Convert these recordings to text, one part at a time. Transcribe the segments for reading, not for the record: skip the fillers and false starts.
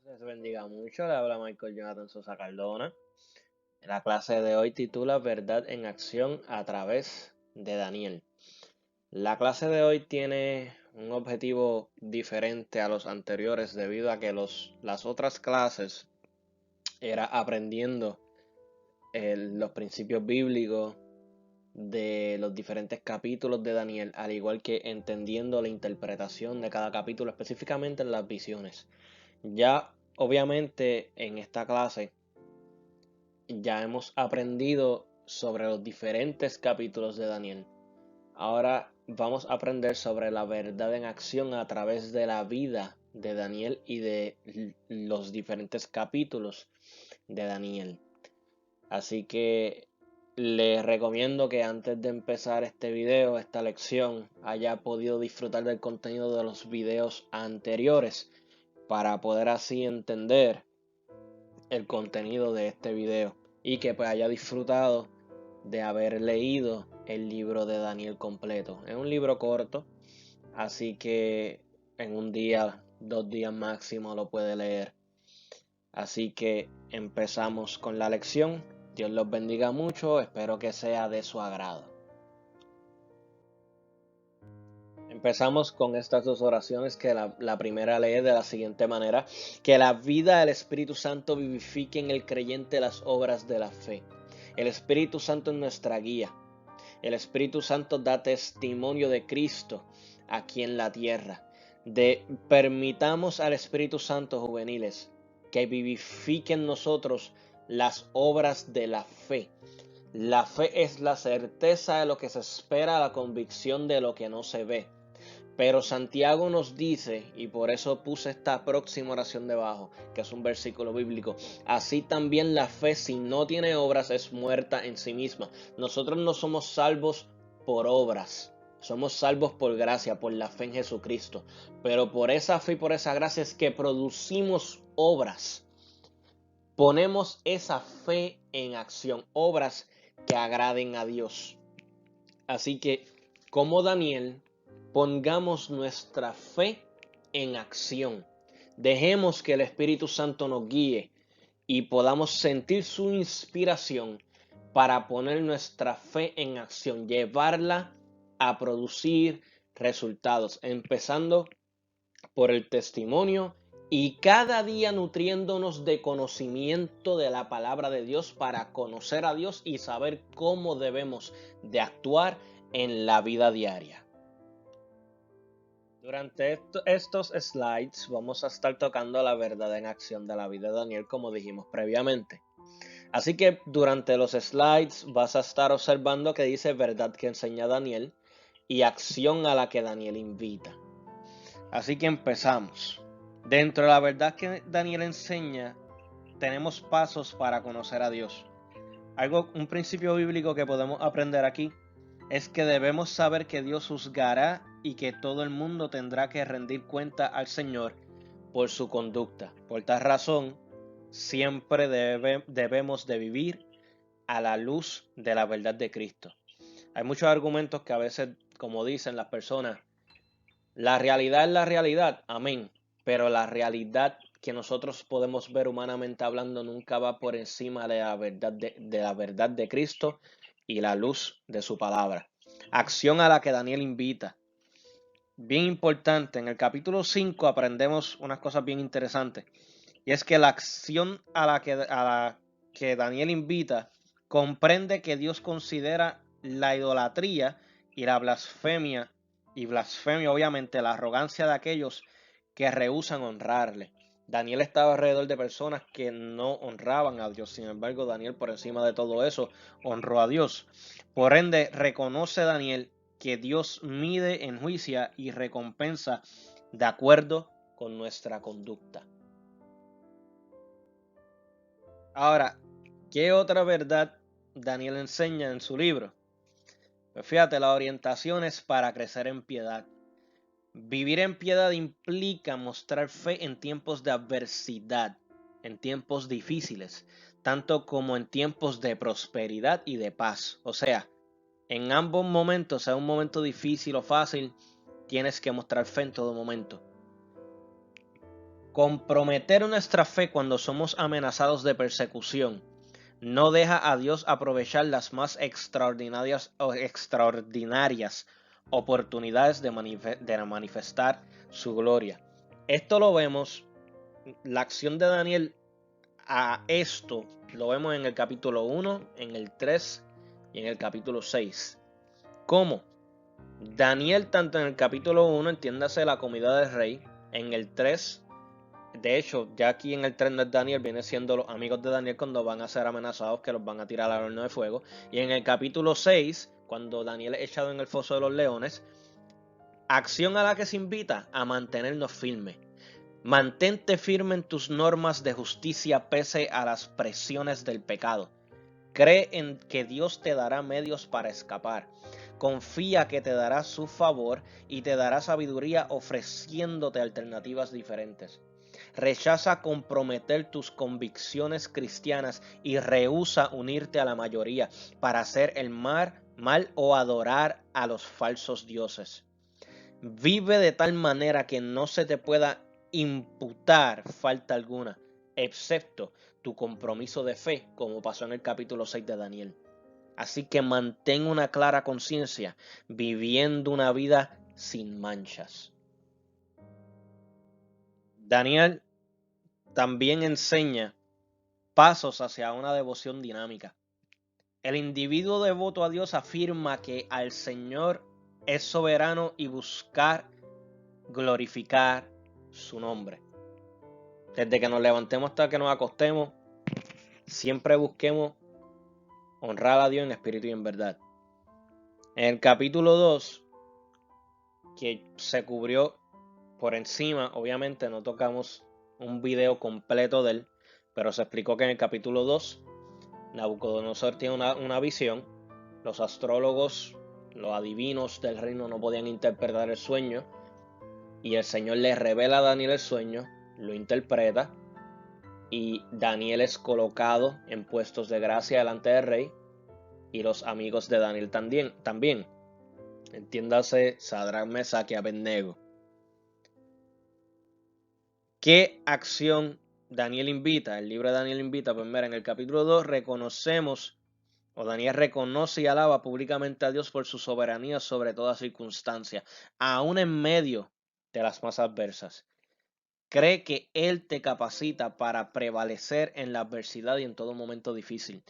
Les bendiga mucho, le habla Michael Jonathan Sosa Cardona. La clase de hoy titula Verdad en acción a través de Daniel. La clase de hoy tiene un objetivo diferente a los anteriores debido a que las otras clases era aprendiendo los principios bíblicos de los diferentes capítulos de Daniel, al igual que entendiendo la interpretación de cada capítulo, específicamente en las visiones. Ya obviamente en esta clase ya hemos aprendido sobre los diferentes capítulos de Daniel. Ahora vamos a aprender sobre la verdad en acción a través de la vida de Daniel y de los diferentes capítulos de Daniel. Así que les recomiendo que antes de empezar este video, esta lección, haya podido disfrutar del contenido de los videos anteriores para poder así entender el contenido de este video y que pues haya disfrutado de haber leído el libro de Daniel completo. Es un libro corto, así que en un día, 2 días máximo lo puede leer. Así que empezamos con la lección. Dios los bendiga mucho, espero que sea de su agrado. Empezamos con estas dos oraciones que la primera lee de la siguiente manera: que la vida del Espíritu Santo vivifique en el creyente las obras de la fe. El Espíritu Santo es nuestra guía. El Espíritu Santo da testimonio de Cristo aquí en la tierra. Permitamos al Espíritu Santo, juveniles, que vivifique en nosotros las obras de la fe. La fe es la certeza de lo que se espera, la convicción de lo que no se ve. Pero Santiago nos dice, y por eso puse esta próxima oración debajo, que es un versículo bíblico: así también la fe, si no tiene obras, es muerta en sí misma. Nosotros no somos salvos por obras, somos salvos por gracia, por la fe en Jesucristo. Pero por esa fe y por esa gracia es que producimos obras. Ponemos esa fe en acción, obras que agraden a Dios. Así que, como Daniel, pongamos nuestra fe en acción. Dejemos que el Espíritu Santo nos guíe y podamos sentir su inspiración para poner nuestra fe en acción, llevarla a producir resultados, empezando por el testimonio y cada día nutriéndonos de conocimiento de la palabra de Dios para conocer a Dios y saber cómo debemos de actuar en la vida diaria. Durante estos slides vamos a estar tocando la verdad en acción de la vida de Daniel, como dijimos previamente. Así que durante los slides vas a estar observando que dice verdad que enseña Daniel y acción a la que Daniel invita. Así que empezamos. Dentro de la verdad que Daniel enseña, tenemos pasos para conocer a Dios. Un principio bíblico que podemos aprender aquí es que debemos saber que Dios juzgará y que todo el mundo tendrá que rendir cuenta al Señor por su conducta. Por tal razón, siempre debemos de vivir a la luz de la verdad de Cristo. Hay muchos argumentos que a veces, como dicen las personas, la realidad es la realidad, amén, pero la realidad que nosotros podemos ver humanamente hablando nunca va por encima de la verdad de Cristo y la luz de su palabra. Acción a la que Daniel invita. Bien importante, en el capítulo 5 aprendemos unas cosas bien interesantes. Y es que la acción a la que Daniel invita comprende que Dios considera la idolatría y la blasfemia, y blasfemia obviamente la arrogancia de aquellos que rehúsan honrarle. Daniel estaba alrededor de personas que no honraban a Dios. Sin embargo, Daniel, por encima de todo eso, honró a Dios. Por ende, reconoce Daniel que Dios mide, enjuicia y recompensa de acuerdo con nuestra conducta. Ahora, ¿qué otra verdad Daniel enseña en su libro? Pues fíjate, la orientación es para crecer en piedad. Vivir en piedad implica mostrar fe en tiempos de adversidad, en tiempos difíciles, tanto como en tiempos de prosperidad y de paz. O sea, en ambos momentos, sea un momento difícil o fácil, tienes que mostrar fe en todo momento. Comprometer nuestra fe cuando somos amenazados de persecución no deja a Dios aprovechar las más extraordinarias oportunidades de manifestar su gloria. Esto lo vemos, la acción de Daniel a esto lo vemos en el capítulo 1, en el 3 y en el capítulo 6. ¿Cómo? Daniel, tanto en el capítulo 1, entiéndase la comida del rey, en el 3, de hecho, ya aquí en el 3 no es Daniel, viene siendo los amigos de Daniel cuando van a ser amenazados que los van a tirar al horno de fuego. Y en el capítulo 6, cuando Daniel es echado en el foso de los leones, acción a la que se invita a mantenernos firmes. Mantente firme en tus normas de justicia pese a las presiones del pecado. Cree en que Dios te dará medios para escapar. Confía que te dará su favor y te dará sabiduría ofreciéndote alternativas diferentes. Rechaza comprometer tus convicciones cristianas y rehúsa unirte a la mayoría para hacer el mal o adorar a los falsos dioses. Vive de tal manera que no se te pueda imputar falta alguna, excepto tu compromiso de fe, como pasó en el capítulo 6 de Daniel. Así que mantén una clara conciencia, viviendo una vida sin manchas. Daniel también enseña pasos hacia una devoción dinámica. El individuo devoto a Dios afirma que al Señor es soberano y buscar glorificar su nombre. Desde que nos levantemos hasta que nos acostemos, siempre busquemos honrar a Dios en espíritu y en verdad. En el capítulo 2, que se cubrió por encima, obviamente no tocamos un video completo de él, pero se explicó que en el capítulo 2, Nabucodonosor tiene una visión. Los astrólogos, los adivinos del reino no podían interpretar el sueño, y el Señor le revela a Daniel el sueño, lo interpreta, y Daniel es colocado en puestos de gracia delante del rey, y los amigos de Daniel también. Entiéndase, Sadrach, Mesach y Abednego. ¿Qué acción Daniel invita? El libro de Daniel invita. Pues mira, en el capítulo 2 Daniel reconoce y alaba públicamente a Dios por su soberanía sobre toda circunstancia, aún en medio de las más adversas. Cree que Él te capacita para prevalecer en la adversidad y en todo momento difícil.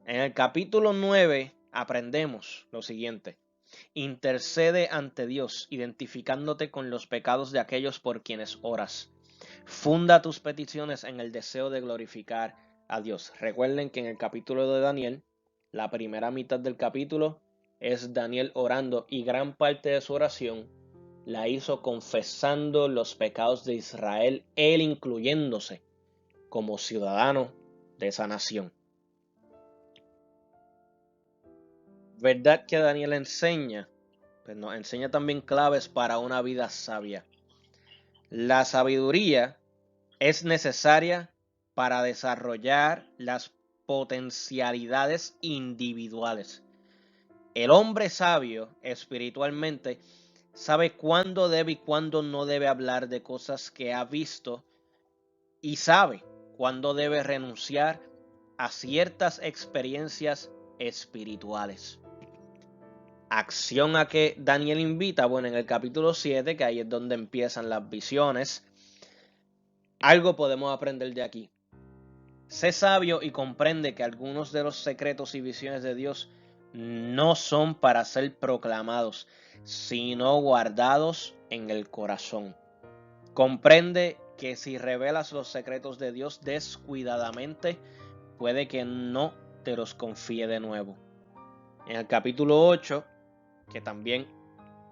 En el capítulo 9 aprendemos lo siguiente. Intercede ante Dios, identificándote con los pecados de aquellos por quienes oras. Funda tus peticiones en el deseo de glorificar a Dios. Recuerden que en el capítulo de Daniel, la primera mitad del capítulo es Daniel orando, y gran parte de su oración la hizo confesando los pecados de Israel, él incluyéndose como ciudadano de esa nación. ¿Verdad que Daniel enseña? Pues nos enseña también claves para una vida sabia. La sabiduría es necesaria para desarrollar las potencialidades individuales. El hombre sabio espiritualmente sabe cuándo debe y cuándo no debe hablar de cosas que ha visto, y sabe cuándo debe renunciar a ciertas experiencias espirituales. Acción a que Daniel invita, bueno, en el capítulo 7, que ahí es donde empiezan las visiones, algo podemos aprender de aquí. Sé sabio y comprende que algunos de los secretos y visiones de Dios no son para ser proclamados, sino guardados en el corazón. Comprende que si revelas los secretos de Dios descuidadamente, puede que no te los confíe de nuevo. En el capítulo 8, que también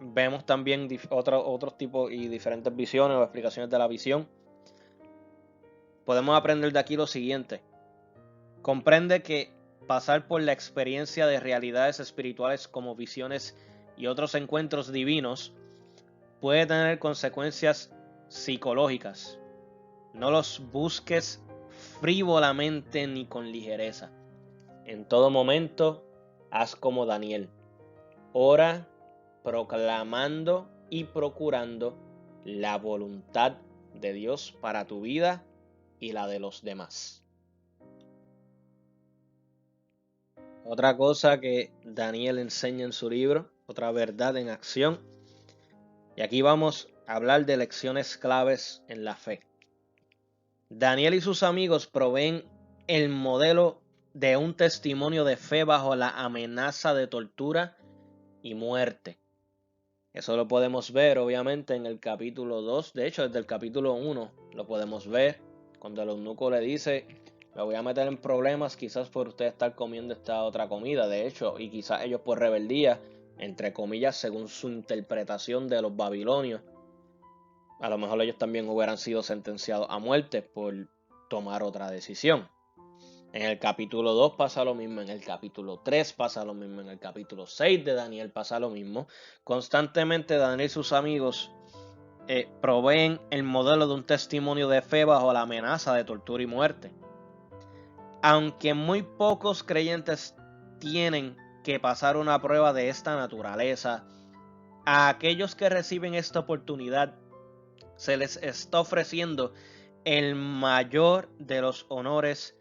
vemos también otros tipos y diferentes visiones o explicaciones de la visión, podemos aprender de aquí lo siguiente. Comprende que pasar por la experiencia de realidades espirituales como visiones y otros encuentros divinos puede tener consecuencias psicológicas. No los busques frívolamente ni con ligereza. En todo momento, haz como Daniel. Ora proclamando y procurando la voluntad de Dios para tu vida y la de los demás. Otra cosa que Daniel enseña en su libro, otra verdad en acción, y aquí vamos a hablar de lecciones claves en la fe. Daniel y sus amigos proveen el modelo de un testimonio de fe bajo la amenaza de tortura y muerte. Eso lo podemos ver obviamente en el capítulo 2, de hecho desde el capítulo 1 lo podemos ver, cuando el eunuco le dice, me voy a meter en problemas quizás por usted estar comiendo esta otra comida, de hecho, y quizás ellos por rebeldía, entre comillas, según su interpretación de los babilonios, a lo mejor ellos también hubieran sido sentenciados a muerte por tomar otra decisión. En el capítulo 2 pasa lo mismo, en el capítulo 3 pasa lo mismo, en el capítulo 6 de Daniel pasa lo mismo. Constantemente Daniel y sus amigos proveen el modelo de un testimonio de fe bajo la amenaza de tortura y muerte. Aunque muy pocos creyentes tienen que pasar una prueba de esta naturaleza, a aquellos que reciben esta oportunidad se les está ofreciendo el mayor de los honores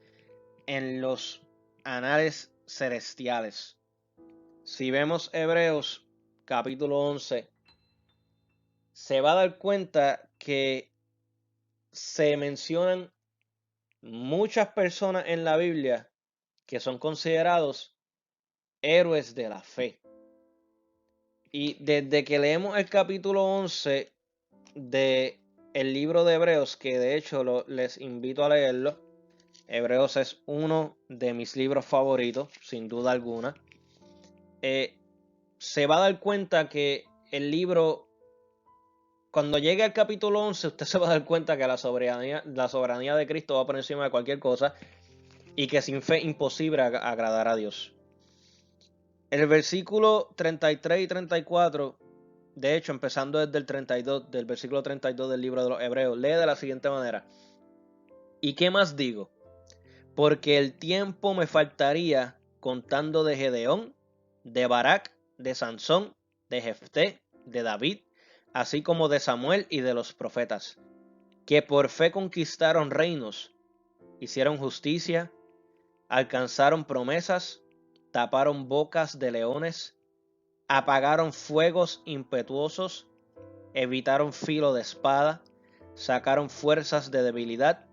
en los anales celestiales. Si vemos Hebreos capítulo 11, se va a dar cuenta que se mencionan muchas personas en la Biblia que son considerados héroes de la fe. Y desde que leemos el capítulo 11 de el libro de Hebreos, que de hecho les invito a leerlo, Hebreos es uno de mis libros favoritos, sin duda alguna. Se va a dar cuenta que el libro, cuando llegue al capítulo 11, usted se va a dar cuenta que la soberanía de Cristo va por encima de cualquier cosa y que sin fe imposible agradar a Dios. El versículo 33 y 34, de hecho, empezando desde el 32, del versículo 32 del libro de los Hebreos, lee de la siguiente manera. ¿Y qué más digo? Porque el tiempo me faltaría contando de Gedeón, de Barak, de Sansón, de Jefté, de David, así como de Samuel y de los profetas, que por fe conquistaron reinos, hicieron justicia, alcanzaron promesas, taparon bocas de leones, apagaron fuegos impetuosos, evitaron filo de espada, sacaron fuerzas de debilidad,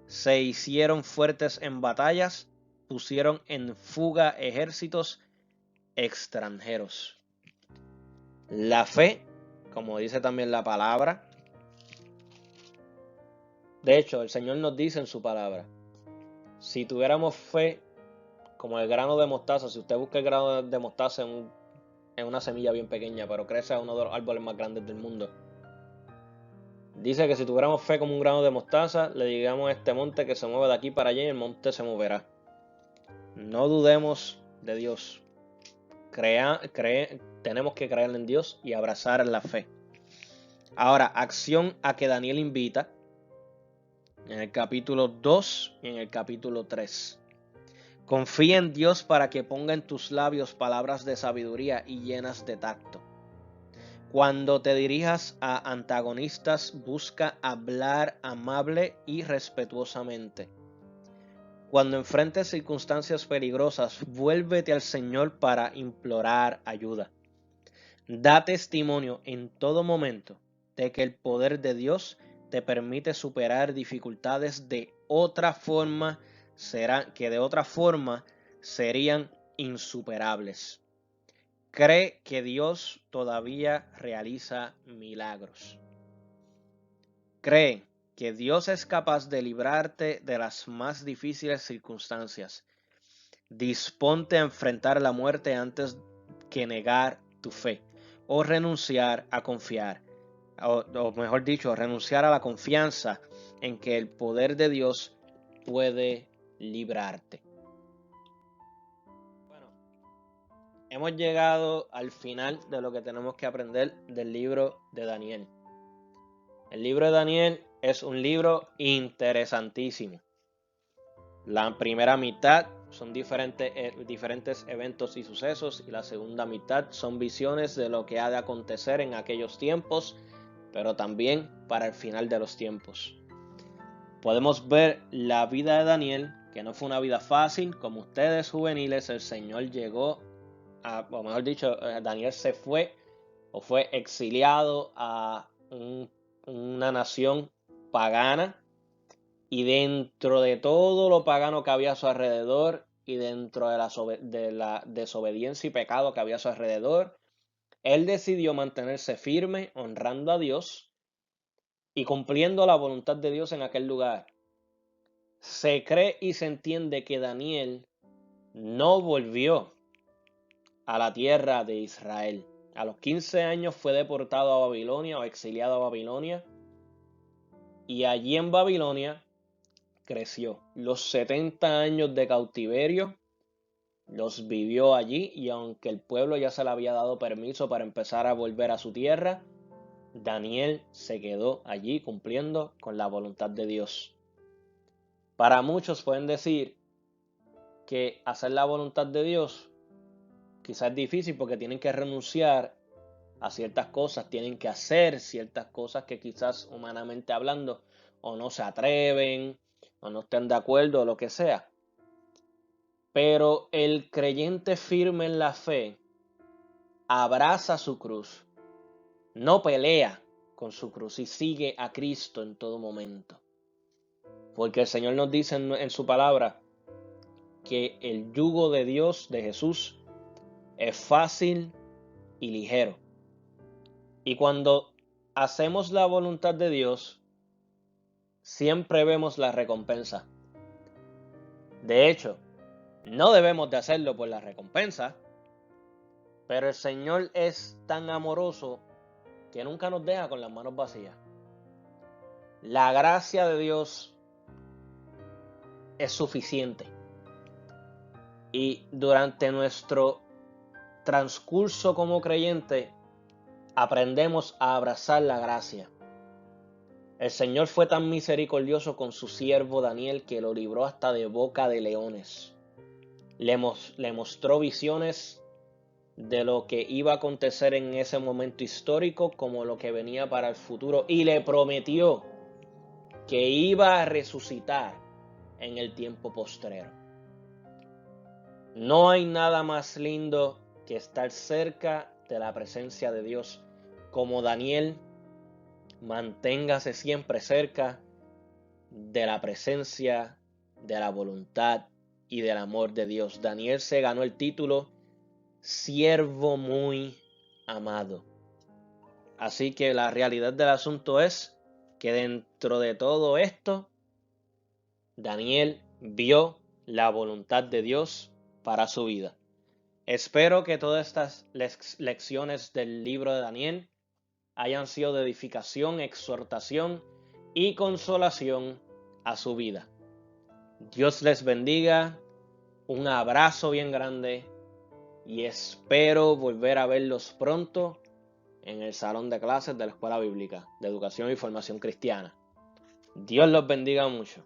se hicieron fuertes en batallas, pusieron en fuga ejércitos extranjeros. La fe, como dice también la palabra, de hecho el Señor nos dice en su palabra, si tuviéramos fe como el grano de mostaza, si usted busca el grano de mostaza en una semilla bien pequeña, pero crece a uno de los árboles más grandes del mundo, dice que si tuviéramos fe como un grano de mostaza, le digamos a este monte que se mueve de aquí para allá y el monte se moverá. No dudemos de Dios. Tenemos que creer en Dios y abrazar la fe. Ahora, acción a que Daniel invita en el capítulo 2 y en el capítulo 3. Confía en Dios para que ponga en tus labios palabras de sabiduría y llenas de tacto. Cuando te dirijas a antagonistas, busca hablar amable y respetuosamente. Cuando enfrentes circunstancias peligrosas, vuélvete al Señor para implorar ayuda. Da testimonio en todo momento de que el poder de Dios te permite superar dificultades que de otra forma serían insuperables. Cree que Dios todavía realiza milagros. Cree que Dios es capaz de librarte de las más difíciles circunstancias. Disponte a enfrentar la muerte antes que negar tu fe o renunciar a confiar, o mejor dicho, renunciar a la confianza en que el poder de Dios puede librarte. Bueno, hemos llegado al final de lo que tenemos que aprender del libro de Daniel. El libro de Daniel es un libro interesantísimo. La primera mitad son diferentes eventos y sucesos y la segunda mitad son visiones de lo que ha de acontecer en aquellos tiempos, pero también para el final de los tiempos. Podemos ver la vida de Daniel, que no fue una vida fácil. Como ustedes juveniles, el Señor llegó a, o mejor dicho, Daniel se fue o fue exiliado a una nación pagana, y dentro de todo lo pagano que había a su alrededor y dentro de la desobediencia y pecado que había a su alrededor, él decidió mantenerse firme, honrando a Dios y cumpliendo la voluntad de Dios en aquel lugar. Se cree y se entiende que Daniel no volvió a la tierra de Israel. A los 15 años fue deportado a Babilonia o exiliado a Babilonia, y allí en Babilonia creció. Los 70 años de cautiverio los vivió allí, y aunque el pueblo ya se le había dado permiso para empezar a volver a su tierra, Daniel se quedó allí cumpliendo con la voluntad de Dios. Para muchos pueden decir que hacer la voluntad de Dios quizás es difícil porque tienen que renunciar a ciertas cosas, tienen que hacer ciertas cosas que quizás humanamente hablando o no se atreven o no estén de acuerdo o lo que sea. Pero el creyente firme en la fe abraza su cruz, no pelea con su cruz y sigue a Cristo en todo momento. Porque el Señor nos dice en su palabra que el yugo de Dios, de Jesús, es fácil y ligero. Y cuando hacemos la voluntad de Dios, siempre vemos la recompensa. De hecho, no debemos de hacerlo por la recompensa, pero el Señor es tan amoroso que nunca nos deja con las manos vacías. La gracia de Dios es suficiente. Y durante nuestro transcurso como creyente, aprendemos a abrazar la gracia. El Señor fue tan misericordioso con su siervo Daniel que lo libró hasta de boca de leones. Le mostró visiones de lo que iba a acontecer en ese momento histórico como lo que venía para el futuro, y le prometió que iba a resucitar en el tiempo postrero. No hay nada más lindo que estar cerca de la presencia de Dios. Como Daniel, manténgase siempre cerca de la presencia, de la voluntad y del amor de Dios. Daniel se ganó el título siervo muy amado. Así que la realidad del asunto es que dentro de todo esto, Daniel vio la voluntad de Dios para su vida. Espero que todas estas lecciones del libro de Daniel hayan sido de edificación, exhortación y consolación a su vida. Dios les bendiga, un abrazo bien grande y espero volver a verlos pronto en el salón de clases de la Escuela Bíblica de Educación y Formación Cristiana. Dios los bendiga mucho.